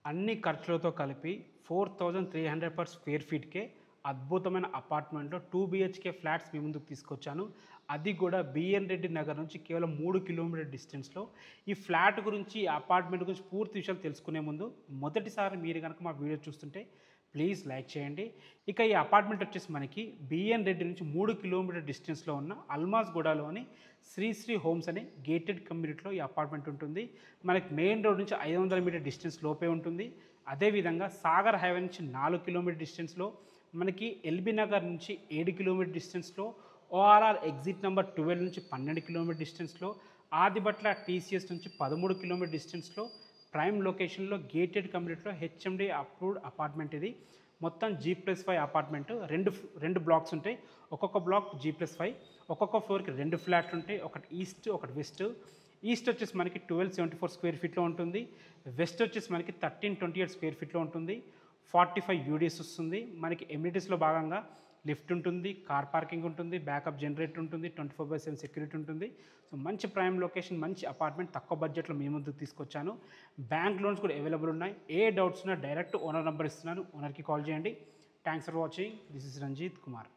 అన్ని ఖర్చులతో కలిపి 4300 పర్ స్క్వేర్ ఫీట్‌కే అద్భుతమైన అపార్ట్మెంట్‌లో 2 బీహెచ్‌కే ఫ్లాట్స్ మీ ముందుకు తీసుకొచ్చాను. అది కూడా బిఎన్ రెడ్డి నగర్ నుంచి కేవలం 3 కిలోమీటర్ డిస్టెన్స్‌లో. ఈ ఫ్లాట్ గురించి, ఈ అపార్ట్మెంట్ గురించి పూర్తి విషయాలు తెలుసుకునే ముందు మొదటిసారి మీరు గనక మా వీడియో చూస్తుంటే ప్లీజ్ లైక్ చేయండి. ఇక ఈ అపార్ట్మెంట్ వచ్చేసి మనకి బిఎన్ రెడ్డి నుంచి 3 కిలోమీటర్ డిస్టెన్స్‌లో ఉన్న అల్మాజ్గూడలోని శ్రీ హోమ్స్ అనే గేటెడ్ కమ్యూనిటీలో ఈ అపార్ట్మెంట్ ఉంటుంది. మనకి మెయిన్ రోడ్ నుంచి 500 మీటర్ డిస్టెన్స్ లోపే ఉంటుంది. అదేవిధంగా సాగర్ హైవే నుంచి 4 కిలోమీటర్ డిస్టెన్స్‌లో, మనకి ఎల్బీ నగర్ నుంచి 7 కిలోమీటర్ డిస్టెన్స్‌లో, ఓఆర్ఆర్ ఎగ్జిట్ నెంబర్ 12 నుంచి 12 కిలోమీటర్ డిస్టెన్స్‌లో, ఆదిబట్ల టీసీఎస్ నుంచి 13 కిలోమీటర్ డిస్టెన్స్‌లో, ప్రైమ్ లొకేషన్లో గేటెడ్ కమ్యూనిటీలో హెచ్ఎండి అప్రూవ్డ్ అపార్ట్మెంట్ ఇది. మొత్తం G+5 అపార్ట్మెంట్. రెండు బ్లాక్స్ ఉంటాయి. ఒక్కొక్క బ్లాక్ G+5. ఒక్కొక్క ఫ్లోర్కి 2 ఫ్లాట్లు ఉంటాయి. ఒకటి ఈస్ట్, ఒకటి వెస్ట్. ఈస్ట్ వచ్చేసి మనకి 1274 స్క్వేర్ ఫీట్లో ఉంటుంది. వెస్ట్ వచ్చేసి మనకి 1328 స్క్వేర్ ఫీట్లో ఉంటుంది. 45 యూడీఎస్ వస్తుంది. మనకి ఎమ్యూనిటీస్లో భాగంగా లిఫ్ట్ ఉంటుంది, కార్ పార్కింగ్ ఉంటుంది, బ్యాకప్ జనరేటర్ ఉంటుంది, 24/7 సెక్యూరిటీ ఉంటుంది. సో మంచి ప్రైమ్ లొకేషన్, మంచి అపార్ట్మెంట్, తక్కువ బడ్జెట్లో మీ ముందుకు తీసుకొచ్చాను. బ్యాంక్ లోన్స్ కూడా అవైలబుల్ ఉన్నాయి. ఏ డౌట్స్ ఉన్నా డైరెక్ట్ ఓనర్ నెంబర్ ఇస్తున్నాను, ఓనర్కి కాల్ చేయండి. Thanks for watching. This is Ranjith Kumar.